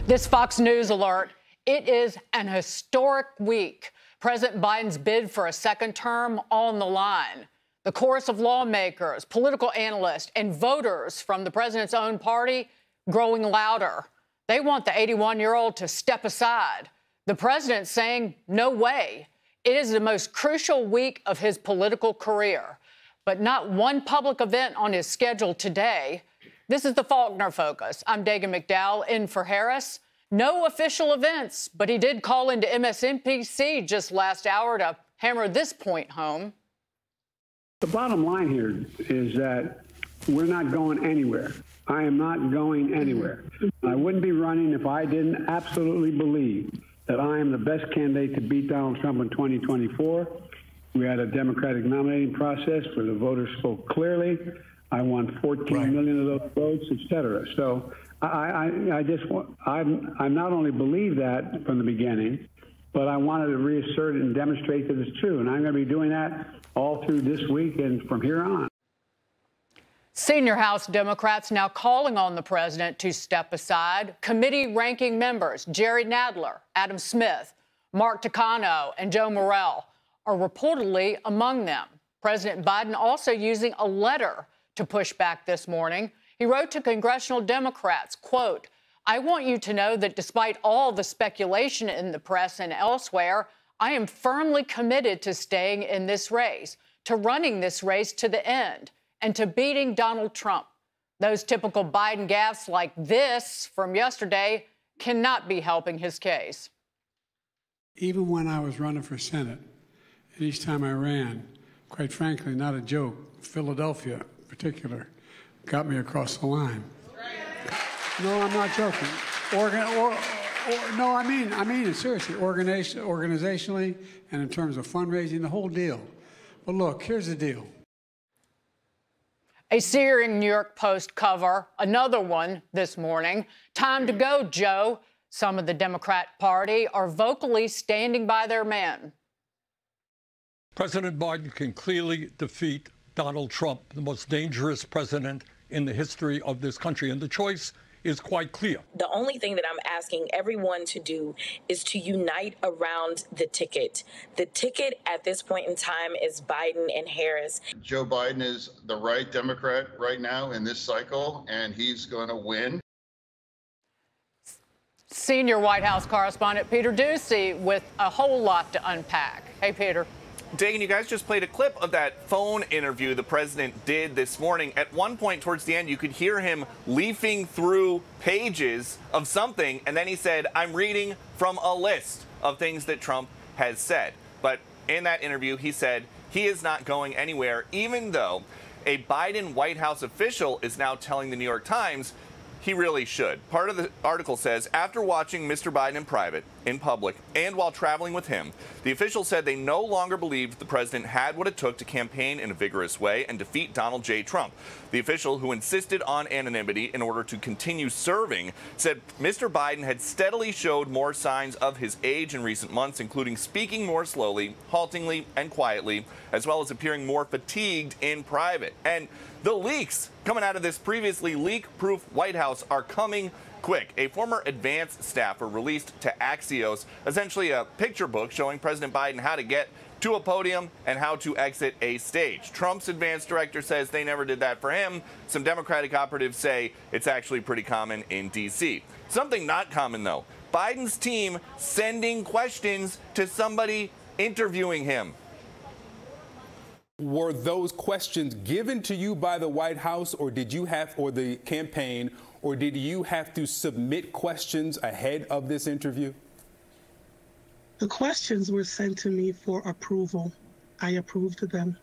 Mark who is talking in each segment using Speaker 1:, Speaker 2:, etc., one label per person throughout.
Speaker 1: This Fox News alert. It is an historic week. President Biden's bid for a second term on the line. The chorus of lawmakers, political analysts, and voters from the president's own party growing louder. They want the 81-year-old to step aside. The president saying, no way. It is the most crucial week of his political career. But not one public event on his schedule today. This is the Faulkner Focus. I'm Dagan McDowell in for Harris. No official events, but he did call into MSNBC just last hour to hammer this point home.
Speaker 2: The bottom line here is that we're not going anywhere. I am not going anywhere. I wouldn't be running if I didn't absolutely believe that I am the best candidate to beat Donald Trump in 2024. We had a Democratic nominating process where the voters spoke clearly. I won 14 million of those votes, et cetera. So I just want, I'm not only believe that from the beginning, but I wanted to reassert it and demonstrate that it's true. And I'm going to be doing that all through this week and from here on.
Speaker 1: Senior House Democrats now calling on the president to step aside. Committee ranking members Jerry Nadler, Adam Smith, Mark Takano, and Joe Morrell are reportedly among them. President Biden also using a letter to push back this morning. He wrote to congressional Democrats, quote, I want you to know that despite all the speculation in the press and elsewhere, I am firmly committed to staying in this race, to running this race to the end, and to beating Donald Trump. Those typical Biden gaffes like this from yesterday cannot be helping his case.
Speaker 3: Even when I was running for Senate, and each time I ran, quite frankly, not a joke, Philadelphia in particular, got me across the line. No, I'm not joking. No, I mean it seriously. Organizationally and in terms of fundraising, the whole deal. But look, here's the deal.
Speaker 1: A searing New York Post cover, another one this morning. Time to go, Joe. Some of the Democrat Party are vocally standing by their man.
Speaker 4: President Biden can clearly defeat Donald Trump, the most dangerous president in the history of this country. And the choice is quite clear.
Speaker 5: The only thing that I'm asking everyone to do is to unite around the ticket. The ticket at this point in time is Biden and Harris.
Speaker 6: Joe Biden is the right Democrat right now in this cycle, and he's going to win.
Speaker 1: Senior White House correspondent Peter Doocy with a whole lot to unpack. Hey, Peter.
Speaker 7: Dagan, you guys just played a clip of that phone interview the president did this morning. At one point towards the end, you could hear him leafing through pages of something, and then he said, I'm reading from a list of things that Trump has said. But in that interview, he said he is not going anywhere, even though a Biden White House official is now telling the New York Times he really should. Part of the article says, after watching Mr. Biden in private, in public, and while traveling with him, the official said they no longer believed the president had what it took to campaign in a vigorous way and defeat Donald J. Trump. The official, who insisted on anonymity in order to continue serving, said Mr. Biden had steadily showed more signs of his age in recent months, including speaking more slowly, haltingly, and quietly, as well as appearing more fatigued in private. And the leaks coming out of this previously leak-proof White House are coming quick. A former advanced staffer released to Axios essentially a picture book showing President Biden how to get to a podium and how to exit a stage. Trump's advance director says they never did that for him. Some Democratic operatives say it's actually pretty common in D.C. Something not common, though. Biden's team sending questions to somebody interviewing him.
Speaker 8: Were those questions given to you by the White House, or did you have, or the campaign, or did you have to submit questions ahead of this interview?
Speaker 9: The questions were sent to me for approval. I approved them.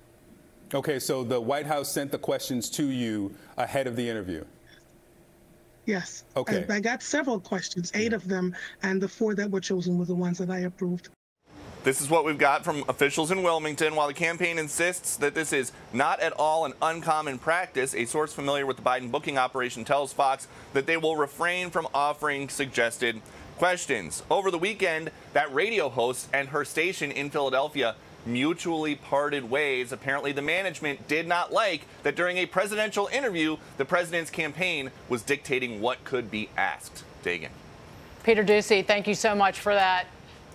Speaker 8: Okay, so the White House sent the questions to you ahead of the interview?
Speaker 9: Yes.
Speaker 8: Okay.
Speaker 9: I got several questions, 8 of them, and the 4 that were chosen were the ones that I approved.
Speaker 7: This is what we've got from officials in Wilmington. While the campaign insists that this is not at all an uncommon practice, a source familiar with the Biden booking operation tells Fox that they will refrain from offering suggested questions. Over the weekend, that radio host and her station in Philadelphia mutually parted ways. Apparently, the management did not like that during a presidential interview, the president's campaign was dictating what could be asked. Dagan.
Speaker 1: Peter Doocy, thank you so much for that.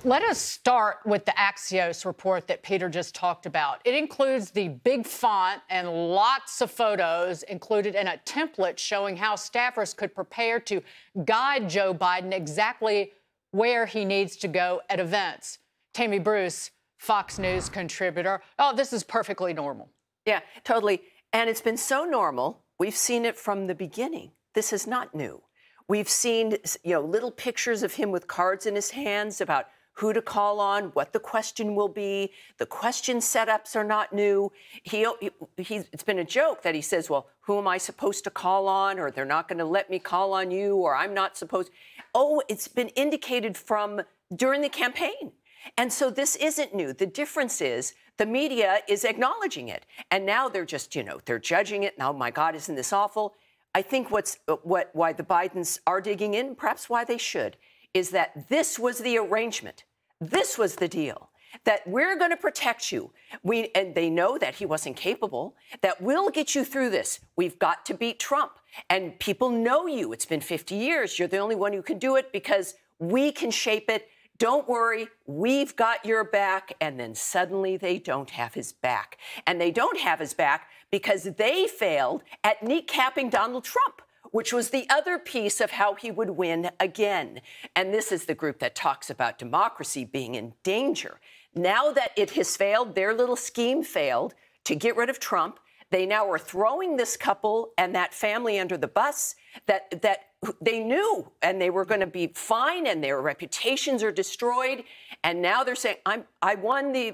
Speaker 1: Let us start with the Axios report that Peter just talked about. It includes the big font and lots of photos included in a template showing how staffers could prepare to guide Joe Biden exactly where he needs to go at events. Tammy Bruce, Fox News contributor. Oh, this is perfectly normal.
Speaker 10: Yeah, totally. And it's been so normal. We've seen it from the beginning. This is not new. We've seen, little pictures of him with cards in his hands about who to call on, what the question will be. The question setups are not new. It's been a joke that he says, well, who am I supposed to call on? Or they're not going to let me call on you, or I'm not supposed. Oh, it's been indicated from during the campaign. And so this isn't new. The difference is the media is acknowledging it. And now they're just, they're judging it. Now, my God, isn't this awful? I think why the Bidens are digging in, perhaps why they should, is that this was the arrangement. This was the deal, that we're going to protect you. And they know that he wasn't capable, that we'll get you through this. We've got to beat Trump. And people know you. It's been 50 years. You're the only one who can do it because we can shape it. Don't worry, we've got your back. And then suddenly they don't have his back. And they don't have his back because they failed at kneecapping Donald Trump, which was the other piece of how he would win again. And this is the group that talks about democracy being in danger. Now that it has failed, their little scheme failed to get rid of Trump, they now are throwing this couple and that family under the bus that they knew, and they were going to be fine, and their reputations are destroyed. And now they're saying, I won the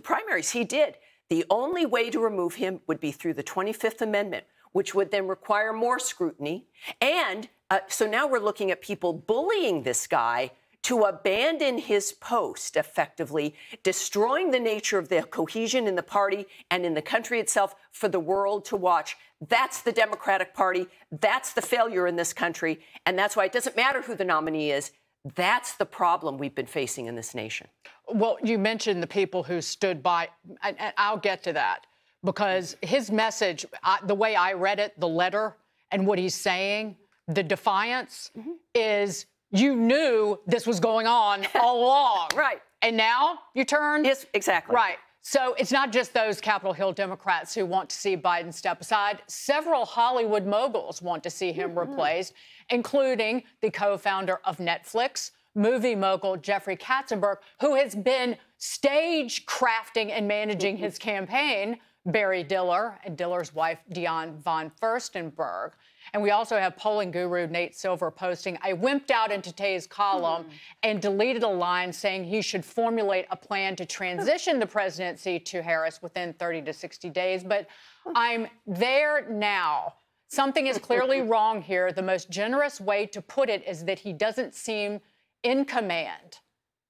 Speaker 10: primaries. He did. The only way to remove him would be through the 25th Amendment, which would then require more scrutiny. And so now we're looking at people bullying this guy to abandon his post, effectively destroying the nature of the cohesion in the party and in the country itself for the world to watch. That's the Democratic Party. That's the failure in this country. And that's why it doesn't matter who the nominee is. That's the problem we've been facing in this nation.
Speaker 1: Well, you mentioned the people who stood by, and I'll get to that, because his message, the way I read it, the letter and what he's saying, the defiance is, you knew this was going on all along.
Speaker 10: Right.
Speaker 1: And now you turn?
Speaker 10: Yes, exactly.
Speaker 1: Right. So it's not just those Capitol Hill Democrats who want to see Biden step aside. Several Hollywood moguls want to see him replaced, including the co-founder of Netflix, movie mogul Jeffrey Katzenberg, who has been stage crafting and managing his campaign, Barry Diller, and Diller's wife, Dionne von Furstenberg. And we also have polling guru Nate Silver posting, I wimped out in today's column and deleted a line saying he should formulate a plan to transition the presidency to Harris within 30 to 60 days. But I'm there now. Something is clearly wrong here. The most generous way to put it is that he doesn't seem in command.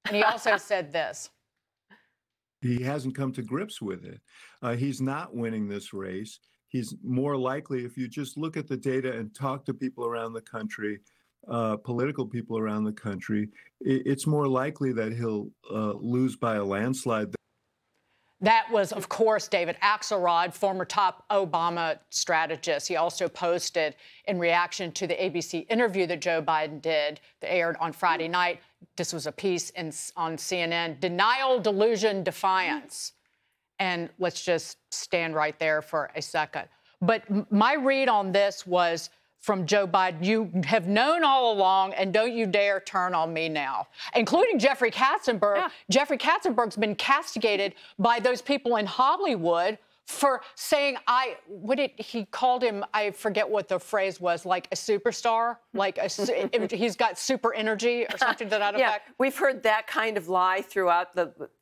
Speaker 1: And he also said this.
Speaker 11: He hasn't come to grips with it. He's not winning this race. He's more likely, if you just look at the data and talk to people around the country, political people around the country, it's more likely that he'll lose by a landslide.
Speaker 1: That was, of course, David Axelrod, former top Obama strategist. He also posted, in reaction to the ABC interview that Joe Biden did, that aired on Friday night, this was a piece on CNN, Denial, Delusion, Defiance. And let's just stand right there for a second. But my read on this was from Joe Biden, you have known all along, and don't you dare turn on me now, including Jeffrey Katzenberg. Yeah. Jeffrey Katzenberg's been castigated by those people in Hollywood for saying, he called him, I forget what the phrase was, like a superstar, like he's got super energy or something to that effect.
Speaker 10: Yeah, we've heard that kind of lie throughout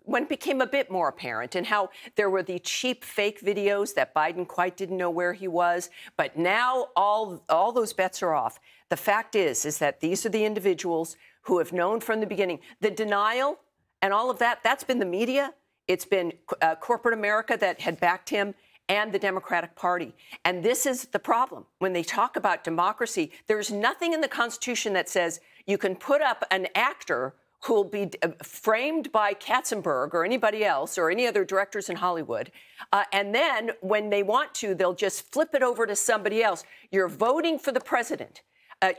Speaker 10: when it became a bit more apparent, and how there were the cheap fake videos that Biden quite didn't know where he was. But now all those bets are off. The fact is that these are the individuals who have known from the beginning. The denial and all of that's been the media. It's been corporate America that had backed him and the Democratic Party. And this is the problem. When they talk about democracy, there's nothing in the Constitution that says you can put up an actor who will be framed by Katzenberg or anybody else or any other directors in Hollywood. And then when they want to, they'll just flip it over to somebody else. You're voting for the president.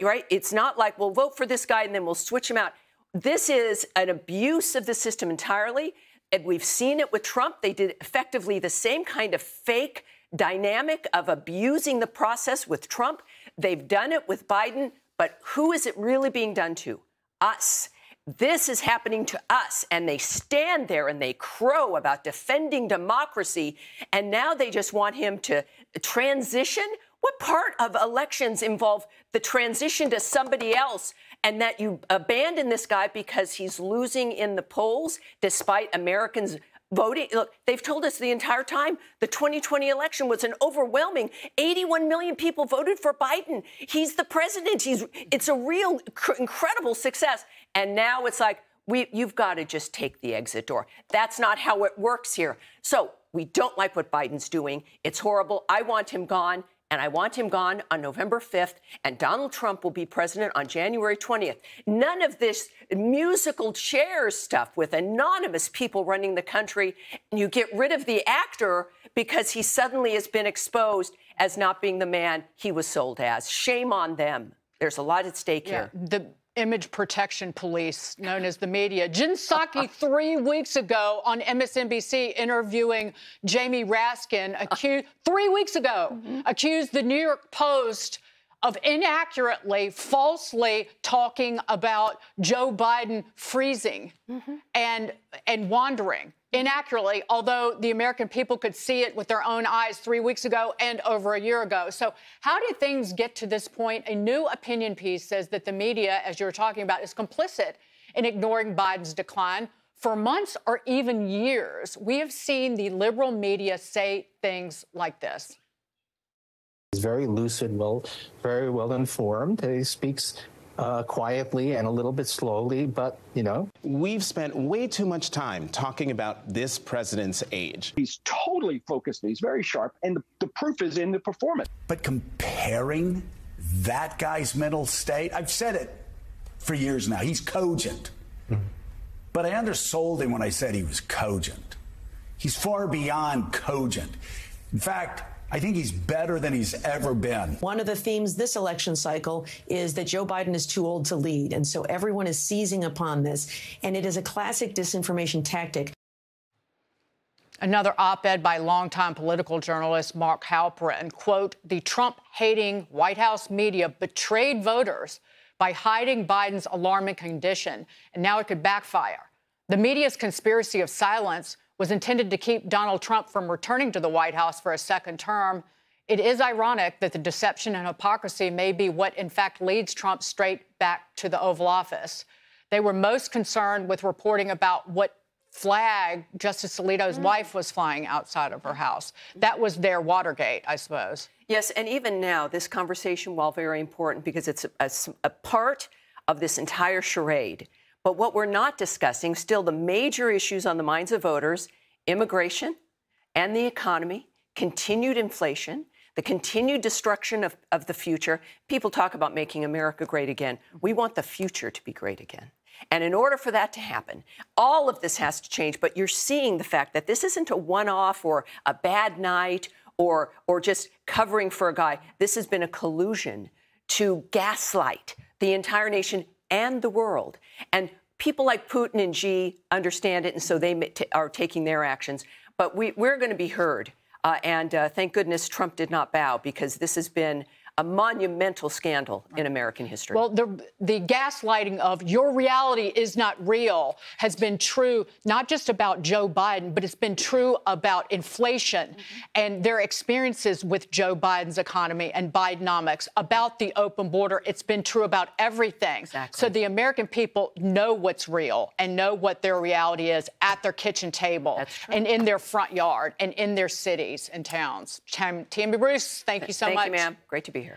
Speaker 10: right? It's not like we'll vote for this guy and then we'll switch him out. This is an abuse of the system entirely. And we've seen it with Trump. They did effectively the same kind of fake dynamic of abusing the process with Trump. They've done it with Biden. But who is it really being done to? Us. This is happening to us. And they stand there and they crow about defending democracy. And now they just want him to transition. What part of elections involve the transition to somebody else and that you abandon this guy because he's losing in the polls despite Americans voting? Look, they've told us the entire time the 2020 election was an overwhelming 81 million people voted for Biden. He's the president. It's a real incredible success. And now it's like, you've got to just take the exit door. That's not how it works here. So we don't like what Biden's doing. It's horrible. I want him gone. And I want him gone on November 5th, and Donald Trump will be president on January 20th. None of this musical chairs stuff with anonymous people running the country, and you get rid of the actor because he suddenly has been exposed as not being the man he was sold as. Shame on them. There's a lot at stake here.
Speaker 1: The image protection police, known as the media. Jen Psaki 3 weeks ago on MSNBC interviewing Jamie Raskin, 3 weeks ago, accused the New York Post of inaccurately, falsely talking about Joe Biden freezing and wandering inaccurately, although the American people could see it with their own eyes 3 weeks ago and over a year ago. So how did things get to this point? A new opinion piece says that the media, as you were talking about, is complicit in ignoring Biden's decline. For months or even years, we have seen the liberal media say things like this.
Speaker 12: He's very lucid, very well informed. He speaks quietly and a little bit slowly, but, you know.
Speaker 13: We've spent way too much time talking about this president's age.
Speaker 14: He's totally focused. He's very sharp, and the proof is in the performance.
Speaker 15: But comparing that guy's mental state, I've said it for years now, he's cogent. But I undersold him when I said he was cogent. He's far beyond cogent. In fact, I think he's better than he's ever been.
Speaker 16: One of the themes this election cycle is that Joe Biden is too old to lead. And so everyone is seizing upon this. And it is a classic disinformation tactic.
Speaker 1: Another op-ed by longtime political journalist Mark Halperin, quote, the Trump-hating White House media betrayed voters by hiding Biden's alarming condition, and now it could backfire. The media's conspiracy of silence was intended to keep Donald Trump from returning to the White House for a second term. It is ironic that the deception and hypocrisy may be what, in fact, leads Trump straight back to the Oval Office. They were most concerned with reporting about what flag Justice Alito's wife was flying outside of her house. That was their Watergate, I suppose.
Speaker 10: Yes, and even now, this conversation, while very important, because it's a part of this entire charade, but what we're not discussing, still the major issues on the minds of voters, immigration and the economy, continued inflation, the continued destruction of the future. People talk about making America great again. We want the future to be great again. And in order for that to happen, all of this has to change. But you're seeing the fact that this isn't a one-off or a bad night or just covering for a guy. This has been a collusion to gaslight the entire nation and the world. And people like Putin and Xi understand it, and so they are taking their actions. But we're going to be heard. And thank goodness Trump did not bow, because this has been a monumental scandal in American history.
Speaker 1: Well, the gaslighting of your reality is not real has been true, not just about Joe Biden, but it's been true about inflation and their experiences with Joe Biden's economy and Bidenomics, about the open border. It's been true about everything.
Speaker 10: Exactly.
Speaker 1: So the American people know what's real and know what their reality is at their kitchen table and in their front yard and in their cities and towns. Tammy Bruce, thank you so much.
Speaker 10: Thank you, ma'am. Great to be here.